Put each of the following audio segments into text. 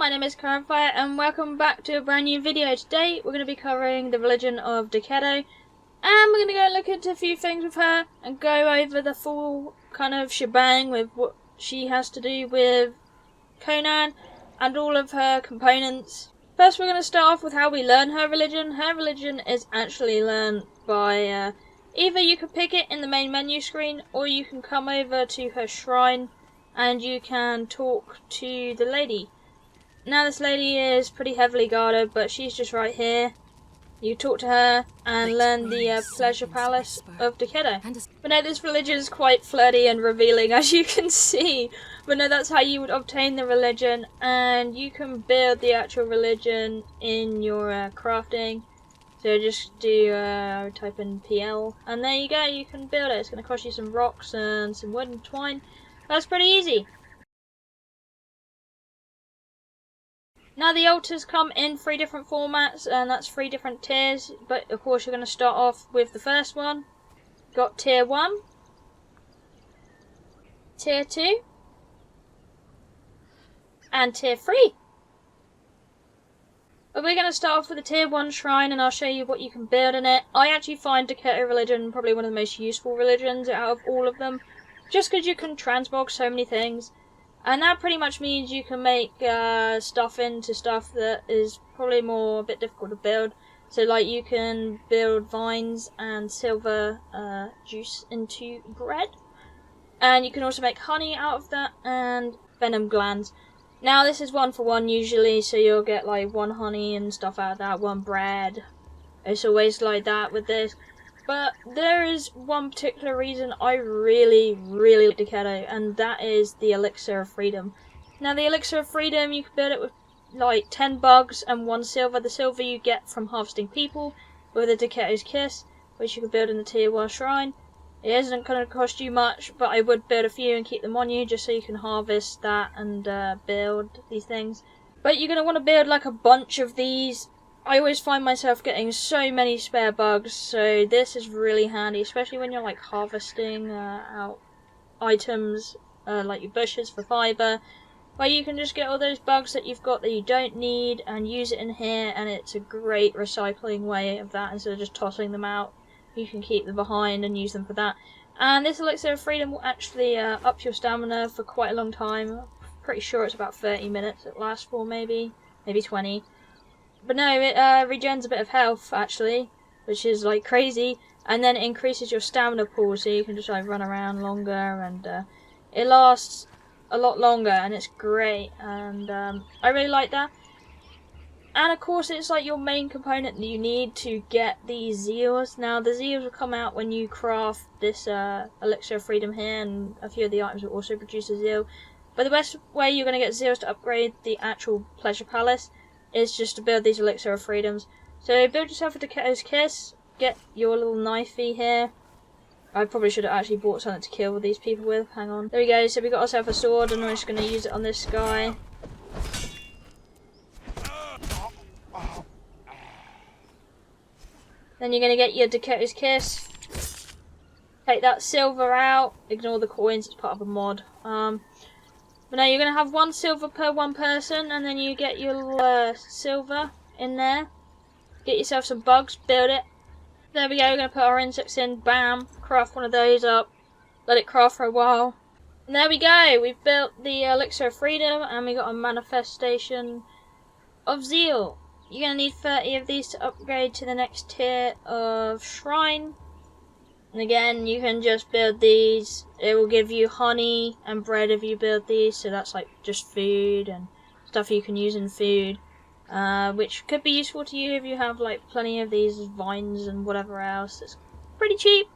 my name is Kiahonfire and welcome back to a brand new video. Today we're going to be covering the religion of DERKETO, and we're going to go look into a few things with her and go over the full kind of shebang with what she has to do with Conan and all of her components. First we're going to start off with how we learn her religion. Her religion is actually learned by either you can pick it in the main menu screen or you can come over to her shrine and you can talk to the lady. Now this lady is pretty heavily guarded, but she's just right here. You talk to her and learn the pleasure palace of DERKETO. But no, this religion is quite flirty and revealing, as you can see. But no, that's how you would obtain the religion, and you can build the actual religion in your crafting. So just do type in PL, and there you go. You can build it. It's going to cost you some rocks and some wood and twine. That's pretty easy. Now the altars come in 3 different formats, and that's 3 different tiers, but of course you're going to start off with the first one. Got tier 1, tier 2, and tier 3. But we're going to start off with the tier 1 shrine, and I'll show you what you can build in it. I actually find DERKETO religion probably one of the most useful religions out of all of them, just because you can transmog so many things. And that pretty much means you can make stuff into stuff that is probably a bit difficult to build. So like you can build vines and silver juice into bread. And you can also make honey out of that and venom glands. Now this is 1 for 1 usually, so you'll get like 1 honey and stuff out of that, 1 bread. It's always like that with this. But there is one particular reason I really like DERKETO, and that is the Elixir of Freedom. Now the Elixir of Freedom, you can build it with like 10 bugs and 1 silver. The silver you get from harvesting people with a DERKETO's Kiss, which you can build in the tier 1 shrine. It isn't going to cost you much, but I would build a few and keep them on you just so you can harvest that and build these things. But you're going to want to build like a bunch of these. I always find myself getting so many spare bugs, so this is really handy, especially when you're like harvesting out items like your bushes for fibre, where you can just get all those bugs that you've got that you don't need and use it in here, and it's a great recycling way of that. Instead of just tossing them out, you can keep them behind and use them for that. And this Elixir of Freedom will actually up your stamina for quite a long time. I'm pretty sure it's about 30 minutes it lasts for, maybe 20. But no, it regens a bit of health actually, which is like crazy, and then it increases your stamina pool, so you can just like run around longer, and it lasts a lot longer, and it's great, and I really like that. And of course it's like your main component that you need to get these zeals. Now the zeals will come out when you craft this Elixir of Freedom here, and a few of the items will also produce a zeal. But the best way you're going to get zeals to upgrade the actual pleasure palace is just to build these Elixir of Freedoms. So build yourself a DERKETO's Kiss, get your little knifey here. I probably should have actually bought something to kill these people with, hang on. There we go, so we got ourselves a sword, and we're just going to use it on this guy. Then you're going to get your DERKETO's Kiss. Take that silver out, ignore the coins, it's part of a mod. But now you're going to have 1 silver per 1 person, and then you get your silver in there. Get yourself some bugs, build it. There we go, we're going to put our insects in, bam, craft one of those up, let it craft for a while. And there we go, we've built the Elixir of Freedom, and we got a manifestation of zeal. You're going to need 30 of these to upgrade to the next tier of shrine. And again, you can just build these. It will give you honey and bread if you build these, so that's like just food and stuff you can use in food, which could be useful to you if you have like plenty of these vines and whatever else. It's pretty cheap,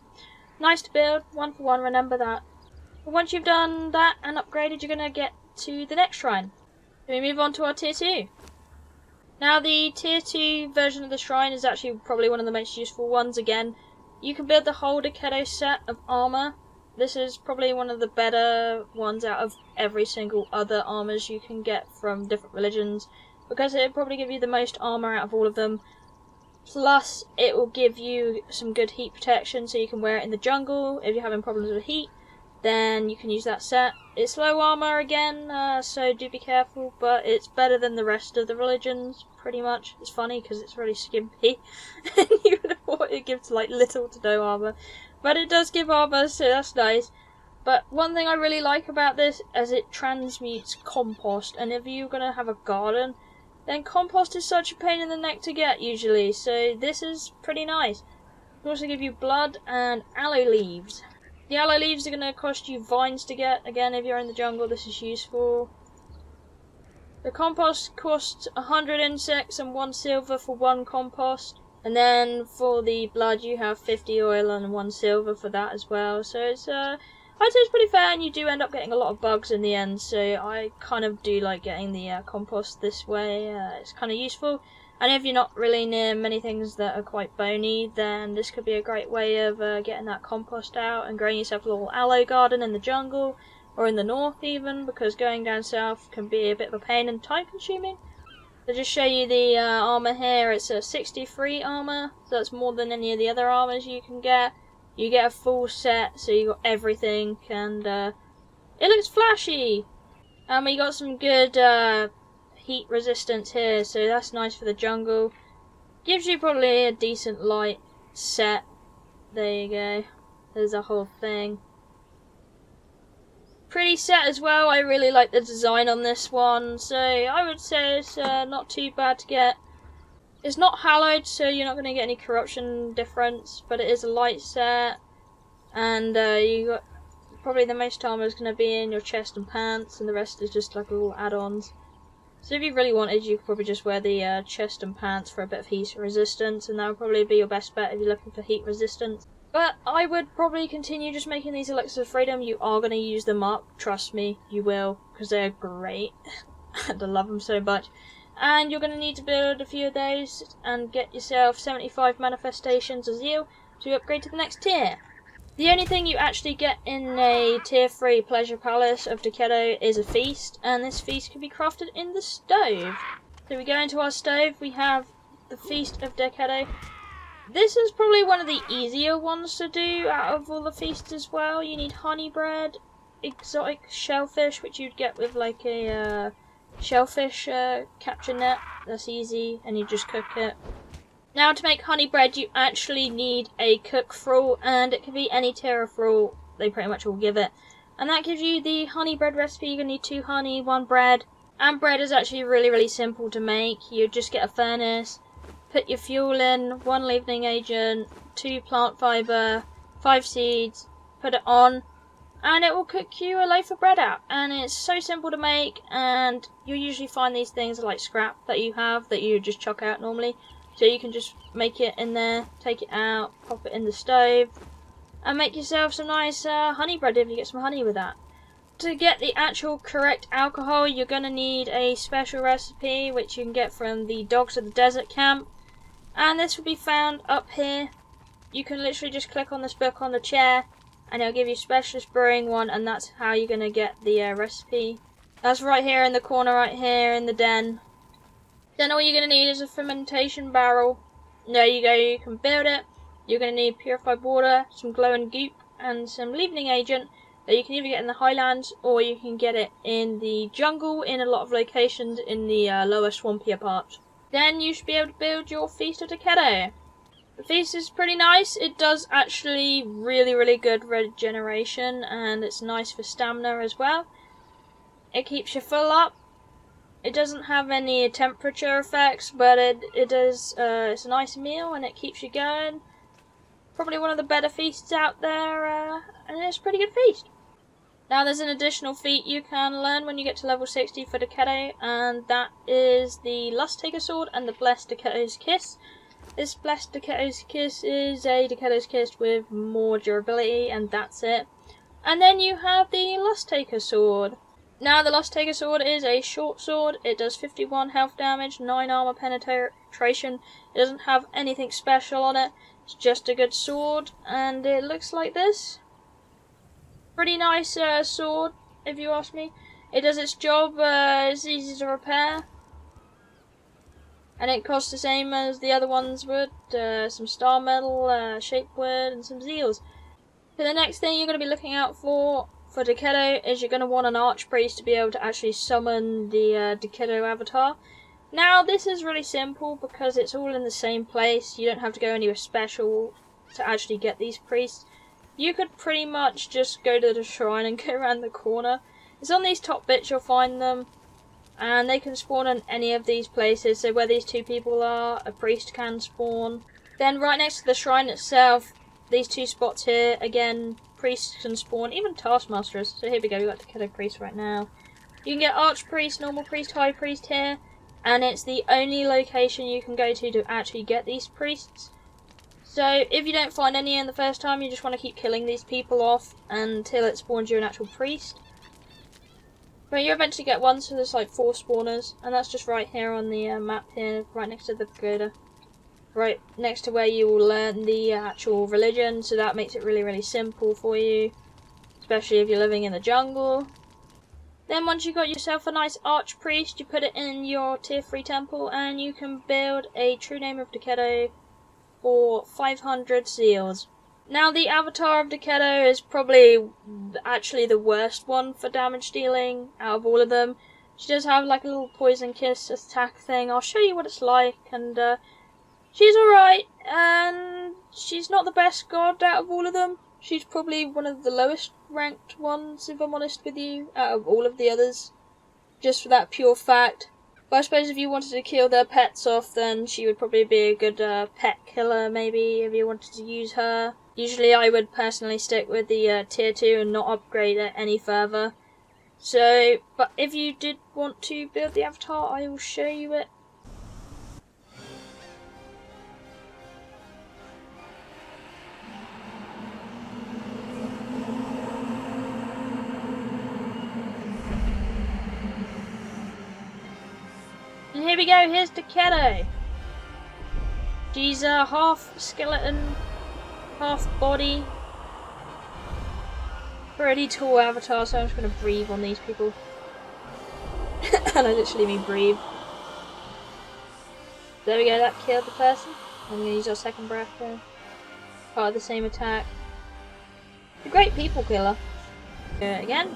nice to build, 1 for 1, remember that. But once you've done that and upgraded, you're going to get to the next shrine. So we move on to our tier 2. Now the tier 2 version of the shrine is actually probably one of the most useful ones. Again, you can build the whole DERKETO set of armor. This is probably one of the better ones out of every single other armors you can get from different religions, because it will probably give you the most armor out of all of them. Plus, it will give you some good heat protection, so you can wear it in the jungle if you're having problems with heat, then you can use that set. It's low armor again, so do be careful, but it's better than the rest of the religions, pretty much. It's funny because it's really skimpy, and you would have thought it gives like little to no armor, but it does give armor, so that's nice. But one thing I really like about this is it transmutes compost, and if you're going to have a garden, then compost is such a pain in the neck to get usually, so this is pretty nice. It can also give you blood and aloe leaves. The aloe leaves are going to cost you vines to get. Again, if you're in the jungle, this is useful. The compost costs 100 insects and 1 silver for 1 compost. And then for the blood, you have 50 oil and 1 silver for that as well. So it's, I'd say it's pretty fair, and you do end up getting a lot of bugs in the end. So I kind of do like getting the compost this way. It's kind of useful. And if you're not really near many things that are quite bony, then this could be a great way of getting that compost out and growing yourself a little aloe garden in the jungle, or in the north even, because going down south can be a bit of a pain and time consuming. I'll just show you the armour here. It's a 63 armour, so that's more than any of the other armours you can get. You get a full set, so you got everything, and it looks flashy. We got some good heat resistance here, so that's nice for the jungle. Gives you probably a decent light set. There you go. There's a whole thing. Pretty set as well. I really like the design on this one, so I would say it's not too bad to get. It's not hallowed, so you're not going to get any corruption difference, but it is a light set, and you got probably the most armor is going to be in your chest and pants, and the rest is just like little add-ons. So if you really wanted, you could probably just wear the chest and pants for a bit of heat resistance, and that would probably be your best bet if you're looking for heat resistance. But I would probably continue just making these Elixirs of Freedom. You are going to use them up, trust me, you will, because they're great, and I love them so much. And you're going to need to build a few of those, and get yourself 75 manifestations of zeal to upgrade to the next tier. The only thing you actually get in a tier 3 pleasure palace of DERKETO is a feast, and this feast can be crafted in the stove. So we go into our stove, we have the feast of DERKETO. This is probably one of the easier ones to do out of all the feasts as well. You need honey bread, exotic shellfish, which you'd get with like a shellfish capture net. That's easy, and you just cook it. Now to make honey bread, you actually need a cook fruit, and it can be any tier of fruit. They pretty much all give it. And that gives you the honey bread recipe. You're going to need 2 honey, 1 bread. And bread is actually really simple to make. You just get a furnace, put your fuel in, 1 leavening agent, 2 plant fibre, 5 seeds, put it on, and it will cook you a loaf of bread out. And it's so simple to make, and you'll usually find these things are like scrap that you have that you just chuck out normally. So you can just make it in there, take it out, pop it in the stove, and make yourself some nice honey bread if you get some honey with that. To get the actual correct alcohol, you're going to need a special recipe, which you can get from the Dogs of the Desert camp. And this will be found up here. You can literally just click on this book on the chair, and it'll give you Specialist Brewing 1, and that's how you're going to get the recipe. That's right here in the corner, right here in the den. Then all you're going to need is a fermentation barrel. There you go, you can build it. You're going to need purified water, some glowing goop, and some leavening agent that you can either get in the highlands, or you can get it in the jungle in a lot of locations in the lower swampier parts. Then you should be able to build your Feast of DERKETO. The feast is pretty nice. It does actually really good regeneration, and it's nice for stamina as well. It keeps you full up. It doesn't have any temperature effects, but it does. It's a nice meal, and it keeps you going. Probably one of the better feasts out there, and it's a pretty good feast. Now there's an additional feat you can learn when you get to level 60 for DERKETO, and that is the Lustiger Sword and the Blessed DERKETO's Kiss. This Blessed DERKETO's Kiss is a DERKETO's Kiss with more durability, and that's it. And then you have the Lustiger Sword. Now the Lustiger Sword is a short sword. It does 51 health damage, 9 armor penetration. It doesn't have anything special on it. It's just a good sword, and it looks like this. Pretty nice sword, if you ask me. It does its job. It's easy to repair, and it costs the same as the other ones would. Some star metal, shape wood, and some zeals. So the next thing you're going to be looking out for DERKETO is you're going to want an archpriest to be able to actually summon the DERKETO avatar. Now this is really simple because it's all in the same place. You don't have to go anywhere special to actually get these priests. You could pretty much just go to the shrine and go around the corner. It's on these top bits you'll find them, and they can spawn in any of these places. So where these two people are, a priest can spawn. Then right next to the shrine itself, these two spots here, again, priests can spawn, even taskmasters. So here we go, we've got DERKETO priest right now. You can get archpriest, normal priest, high priest here, and it's the only location you can go to actually get these priests. So if you don't find any in the first time, you just want to keep killing these people off until it spawns you an actual priest. But you eventually get one, so there's like 4 spawners, and that's just right here on the map here, right next to the pagoda. Right next to where you will learn the actual religion, so that makes it really, really simple for you, especially if you're living in the jungle. Then once you've got yourself a nice archpriest, you put it in your tier 3 temple, and you can build a true name of DERKETO for 500 seals. Now the avatar of DERKETO is probably actually the worst one for damage dealing out of all of them. She does have like a little poison kiss attack thing. I'll show you what it's like, and she's alright, and she's not the best god out of all of them. She's probably one of the lowest ranked ones, if I'm honest with you, out of all of the others. Just for that pure fact. But I suppose if you wanted to kill their pets off, then she would probably be a good pet killer, maybe, if you wanted to use her. Usually I would personally stick with the tier 2 and not upgrade it any further. So, but if you did want to build the avatar, I will show you it. And here we go, here's DERKETO. She's half skeleton, half body. Pretty tall avatar, so I'm just going to breathe on these people. And I literally mean breathe. There we go, that killed the person. I'm going to use our second breath there. Part of the same attack. A great people killer. Do it again.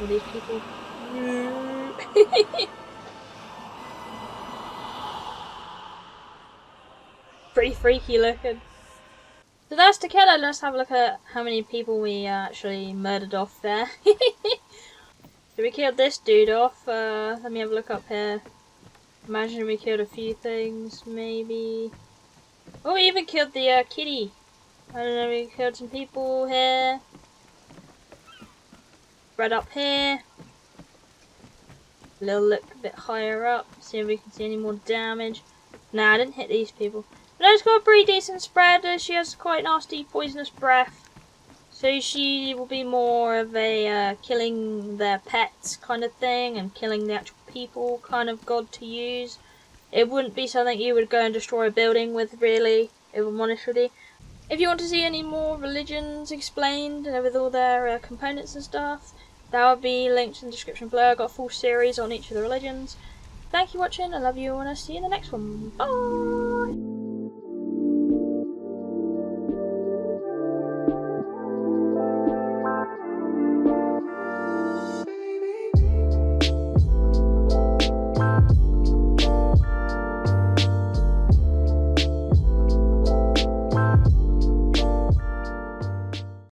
All these people. Pretty freaky looking. So that's DERKETO. Let's have a look at how many people we actually murdered off there. So we killed this dude off. Let me have a look up here. Imagine we killed a few things, maybe. Oh, we even killed the kitty. I don't know, we killed some people here. Right up here. A little look a bit higher up. See if we can see any more damage. Nah, I didn't hit these people. But it's got a pretty decent spread. She has quite nasty poisonous breath. So she will be more of a killing their pets kind of thing, and killing the actual people kind of god to use. It wouldn't be something you would go and destroy a building with, really, if I'm honest with you. If you want to see any more religions explained with all their components and stuff, that will be linked in the description below. I've got a full series on each of the religions. Thank you for watching, I love you, and I'll see you in the next one. Bye!